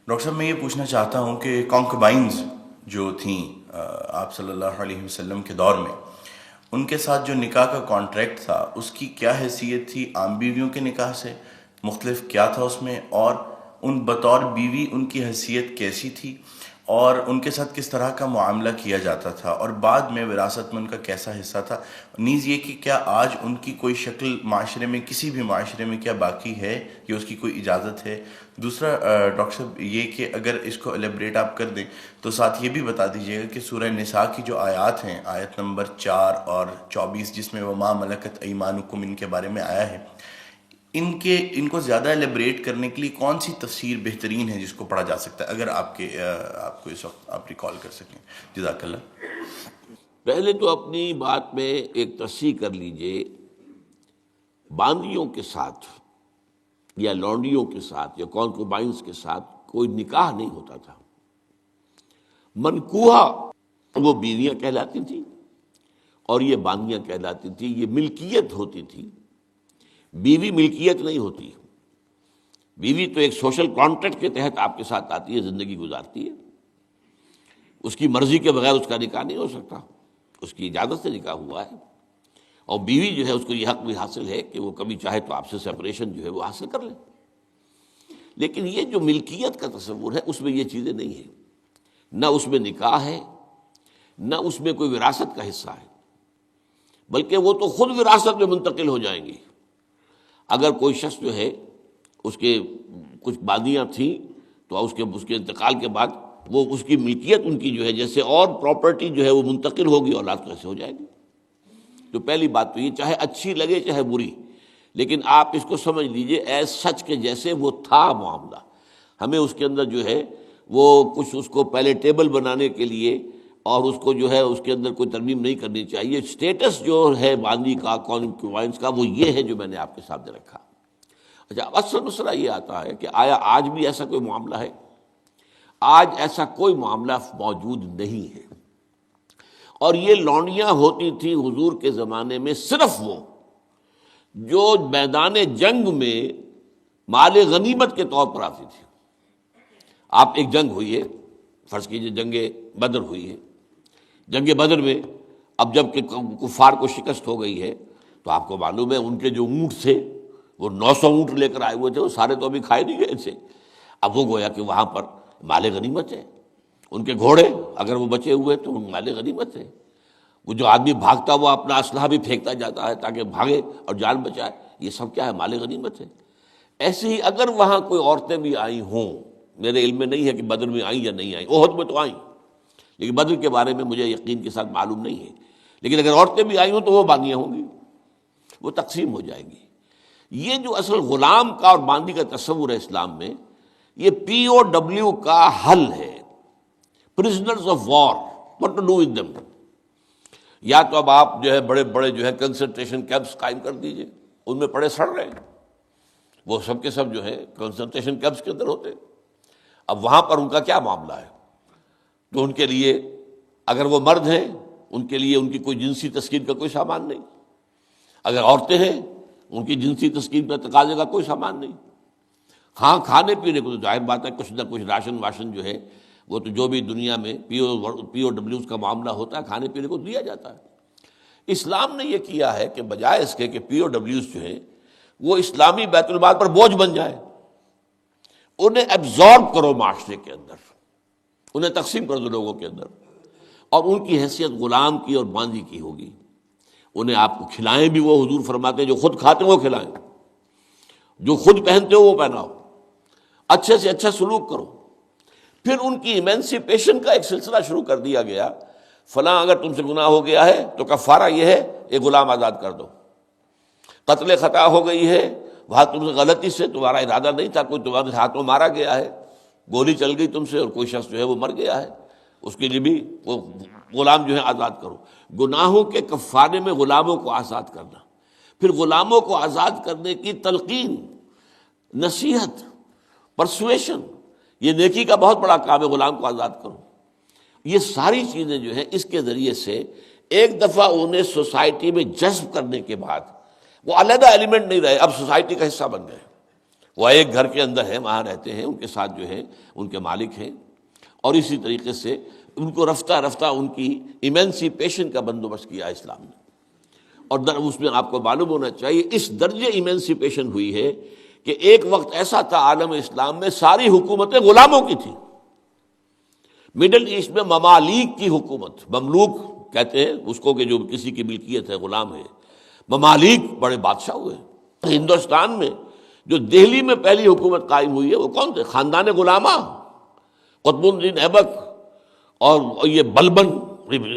Doctor صاحب میں یہ پوچھنا چاہتا ہوں کہ کانکوبائنز جو تھیں آپ صلی اللہ علیہ وسلم کے دور میں، ان کے ساتھ جو نکاح کا کانٹریکٹ تھا اس کی کیا حیثیت تھی عام بیویوں کے نکاح سے؟ مختلف کیا تھا اس میں؟ اور ان بطور بیوی ان کی حیثیت کیسی تھی، اور ان کے ساتھ کس طرح کا معاملہ کیا جاتا تھا، اور بعد میں وراثت میں ان کا کیسا حصہ تھا؟ نیز یہ کہ کیا آج ان کی کوئی شکل معاشرے میں، کسی بھی معاشرے میں کیا باقی ہے یا اس کی کوئی اجازت ہے؟ دوسرا ڈاکٹر صاحب یہ کہ اگر اس کو ایلیبریٹ آپ کر دیں تو ساتھ یہ بھی بتا دیجیے گا کہ سورہ نساء کی جو آیات ہیں، آیت نمبر 4 اور 24 جس میں وما ملکت ایمانکم ان کے بارے میں آیا ہے، ان کو زیادہ ایلیبریٹ کرنے کے لیے کون سی تفسیر بہترین ہے جس کو پڑھا جا سکتا ہے، اگر آپ کو اس وقت آپ ریکال کر سکیں؟ جزاک اللہ۔ پہلے تو اپنی بات میں ایک تصحیح کر لیجئے، باندیوں کے ساتھ یا لونڈیوں کے ساتھ یا کانکوبائنز کے ساتھ کوئی نکاح نہیں ہوتا تھا۔ منکوحہ وہ بیویاں کہلاتی تھیں اور یہ باندیاں کہلاتی تھیں، یہ ملکیت ہوتی تھی۔ بیوی ملکیت نہیں ہوتی، بیوی تو ایک سوشل کانٹریکٹ کے تحت آپ کے ساتھ آتی ہے، زندگی گزارتی ہے، اس کی مرضی کے بغیر اس کا نکاح نہیں ہو سکتا، اس کی اجازت سے نکاح ہوا ہے، اور بیوی جو ہے اس کو یہ حق بھی حاصل ہے کہ وہ کبھی چاہے تو آپ سے سپریشن جو ہے وہ حاصل کر لے۔ لیکن یہ جو ملکیت کا تصور ہے اس میں یہ چیزیں نہیں ہیں، نہ اس میں نکاح ہے، نہ اس میں کوئی وراثت کا حصہ ہے، بلکہ وہ تو خود وراثت میں منتقل ہو جائیں گی۔ اگر کوئی شخص جو ہے اس کے کچھ باندیاں تھیں تو اس کے انتقال کے بعد وہ اس کی ملکیت ان کی جو ہے جیسے اور پراپرٹی جو ہے وہ منتقل ہوگی، اولاد کیسے ہو جائے گی؟ تو پہلی بات تو یہ چاہے اچھی لگے چاہے بری، لیکن آپ اس کو سمجھ لیجئے ایز سچ کے جیسے وہ تھا معاملہ۔ ہمیں اس کے اندر جو ہے وہ کچھ اس کو پہلے ٹیبل بنانے کے لیے اور اس کو جو ہے اس کے اندر کوئی ترمیم نہیں کرنی چاہیے۔ سٹیٹس جو ہے باندی کا، کانکوبائنز کا، وہ یہ ہے جو میں نے آپ کے سامنے رکھا۔ اچھا، اصل مسئلہ یہ آتا ہے کہ آیا آج بھی ایسا کوئی معاملہ ہے؟ آج ایسا کوئی معاملہ موجود نہیں ہے، اور یہ لونڈیاں ہوتی تھیں حضور کے زمانے میں صرف وہ جو میدان جنگ میں مال غنیمت کے طور پر آتی تھی۔ آپ ایک جنگ ہوئی ہے، فرض کیجئے جنگ بدر ہوئی ہے، جنگ بدر میں اب جب کہ کفار کو شکست ہو گئی ہے تو آپ کو معلوم ہے ان کے جو اونٹ تھے وہ 900 اونٹ لے کر آئے ہوئے تھے، وہ سارے تو ابھی کھائے نہیں گئے تھے، اب وہ گویا کہ وہاں پر مال غنیمت ہے۔ ان کے گھوڑے اگر وہ بچے ہوئے تو مال غنیمت ہے۔ وہ جو آدمی بھاگتا وہ اپنا اسلحہ بھی پھینکتا جاتا ہے تاکہ بھاگے اور جان بچائے، یہ سب کیا ہے؟ مال غنیمت ہے۔ ایسے ہی اگر وہاں کوئی عورتیں بھی آئی ہوں، میرے علم میں نہیں ہے کہ بدر میں آئیں یا نہیں آئیں، احد میں تو آئیں، لیکن بدر کے بارے میں مجھے یقین کے ساتھ معلوم نہیں ہے، لیکن اگر عورتیں بھی آئی ہوں تو وہ باندیاں ہوں گی، وہ تقسیم ہو جائیں گی۔ یہ جو اصل غلام کا اور باندی کا تصور ہے اسلام میں، یہ پی او ڈبلیو کا حل ہے، prisoners of war, what to do with them۔ یا تو اب آپ جو ہے بڑے بڑے جو ہے کنسنٹریشن کیمپس قائم کر دیجئے، ان میں پڑے سڑ رہے ہیں، وہ سب کے سب جو ہے کنسنٹریشن کیمپس کے اندر ہوتے ہیں۔ اب وہاں پر ان کا کیا معاملہ ہے؟ تو ان کے لیے اگر وہ مرد ہیں ان کے لیے ان کی کوئی جنسی تسکین کا کوئی سامان نہیں، اگر عورتیں ہیں ان کی جنسی تسکین کا تقاضے کا کوئی سامان نہیں۔ ہاں، کھانے پینے کو تو ظاہر بات ہے کچھ نہ کچھ راشن واشن جو ہے وہ تو جو بھی دنیا میں پی او ڈبلیوز کا معاملہ ہوتا ہے کھانے پینے کو دیا جاتا ہے۔ اسلام نے یہ کیا ہے کہ بجائے اس کے کہ پی او ڈبلیوز جو ہیں وہ اسلامی بیت المال پر بوجھ بن جائے، انہیں ایبزارب کرو معاشرے کے اندر، انہیں تقسیم کر دو لوگوں کے اندر، اور ان کی حیثیت غلام کی اور باندی کی ہوگی۔ انہیں آپ کو کھلائیں بھی وہ، حضور فرماتے ہیں جو خود کھاتے ہیں وہ کھلائیں، جو خود پہنتے ہو وہ پہناؤ، اچھے سے اچھا سلوک کرو۔ پھر ان کی ایمنسیپیشن کا ایک سلسلہ شروع کر دیا گیا، فلاں اگر تم سے گناہ ہو گیا ہے تو کفارہ یہ ہے ایک غلام آزاد کر دو، قتل خطا ہو گئی ہے، وہاں تم سے غلطی سے تمہارا ارادہ نہیں تھا، کوئی تمہارے ہاتھوں مارا گیا ہے، گولی چل گئی تم سے اور کوئی شخص جو ہے وہ مر گیا ہے، اس کے لیے بھی وہ غلام جو ہے آزاد کرو۔ گناہوں کے کفارے میں غلاموں کو آزاد کرنا، پھر غلاموں کو آزاد کرنے کی تلقین، نصیحت، پرسویشن، یہ نیکی کا بہت بڑا کام ہے، غلام کو آزاد کرو۔ یہ ساری چیزیں جو ہیں اس کے ذریعے سے ایک دفعہ انہیں سوسائٹی میں جذب کرنے کے بعد وہ علیحدہ ایلیمنٹ نہیں رہے، اب سوسائٹی کا حصہ بن گئے، وہ ایک گھر کے اندر ہیں، وہاں رہتے ہیں، ان کے ساتھ جو ہے ان کے مالک ہیں، اور اسی طریقے سے ان کو رفتہ رفتہ ان کی ایمینسیپیشن کا بندوبست کیا اسلام نے. اور اس میں آپ کو معلوم ہونا چاہیے اس درجے ایمینسیپیشن ہوئی ہے کہ ایک وقت ایسا تھا عالم اسلام میں ساری حکومتیں غلاموں کی تھیں. مڈل ایسٹ میں ممالک کی حکومت، مملوک کہتے ہیں اس کو کہ جو کسی کی ملکیت ہے، غلام ہے. ممالک بڑے بادشاہ ہوئے. ہندوستان میں جو دہلی میں پہلی حکومت قائم ہوئی ہے وہ کون تھے؟ خاندان غلامہ، قطب الدین ایبک اور یہ بلبن،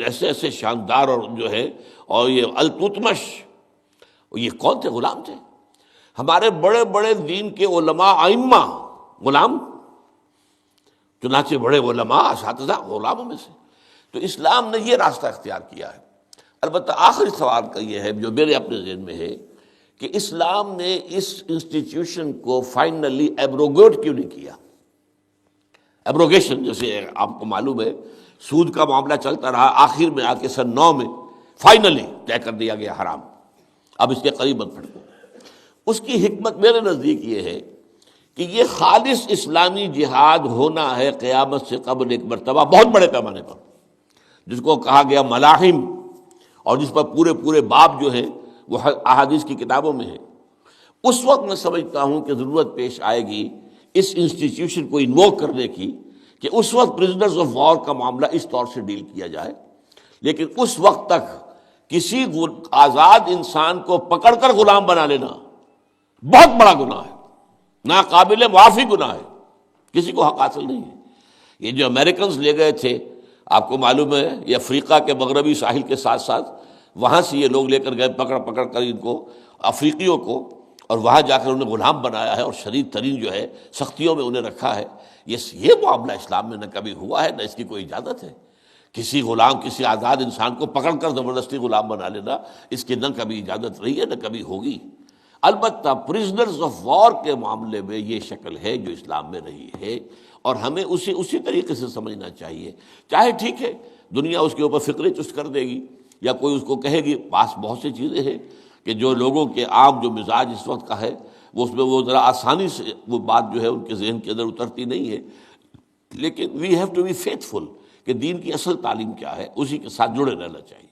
ایسے ایسے شاندار، اور جو ہے اور یہ التتمش، یہ کون تھے؟ غلام تھے. ہمارے بڑے بڑے دین کے علماء ائمہ غلام، چنانچہ بڑے علماء اساتذہ غلاموں میں سے. تو اسلام نے یہ راستہ اختیار کیا ہے. البتہ آخری سوال کا یہ ہے جو میرے اپنے ذہن میں ہے کہ اسلام نے اس انسٹیٹیوشن کو فائنلی ایبروگیٹ کیوں نہیں کیا؟ ایبروگیشن، جیسے آپ کو معلوم ہے سود کا معاملہ چلتا رہا، آخر میں آ کے سن 9 میں فائنلی طے کر دیا گیا حرام، اب اس کے قریب مت پھٹکو. اس کی حکمت میرے نزدیک یہ ہے کہ یہ خالص اسلامی جہاد ہونا ہے قیامت سے قبل ایک مرتبہ بہت بڑے پیمانے پر، جس کو کہا گیا ملاحم، اور جس پر پورے پورے باب جو ہیں وہ احادیث کی کتابوں میں ہے. اس وقت میں سمجھتا ہوں کہ ضرورت پیش آئے گی اس انسٹیٹیوشن کو انووک کرنے کی کہ اس وقت پرزنرز آف وار کا معاملہ اس طور سے ڈیل کیا جائے. لیکن اس وقت تک کسی آزاد انسان کو پکڑ کر غلام بنا لینا بہت بڑا گناہ ہے، ناقابل معافی گناہ ہے، کسی کو حق حاصل نہیں ہے. یہ جو امریکنز لے گئے تھے، آپ کو معلوم ہے یہ افریقہ کے مغربی ساحل کے ساتھ ساتھ وہاں سے یہ لوگ لے کر گئے پکڑ پکڑ کر ان کو، افریقیوں کو، اور وہاں جا کر انہیں غلام بنایا ہے اور شدید ترین جو ہے سختیوں میں انہیں رکھا ہے. یہ معاملہ اسلام میں نہ کبھی ہوا ہے، نہ اس کی کوئی اجازت ہے. کسی غلام، کسی آزاد انسان کو پکڑ کر زبردستی غلام بنا لینا، اس کی نہ کبھی اجازت رہی ہے نہ کبھی ہوگی. البتہ پرزنرز آف وار کے معاملے میں یہ شکل ہے جو اسلام میں رہی ہے، اور ہمیں اسی طریقے سے سمجھنا چاہیے. چاہے ٹھیک ہے دنیا اس کے اوپر فکریں چست کر دے گی یا کوئی اس کو کہے گی، پاس بہت سی چیزیں ہیں کہ جو لوگوں کے عام جو مزاج اس وقت کا ہے وہ اس میں وہ ذرا آسانی سے وہ بات جو ہے ان کے ذہن کے اندر اترتی نہیں ہے. لیکن we have to be faithful کہ دین کی اصل تعلیم کیا ہے، اسی کے ساتھ جڑے رہنا چاہیے.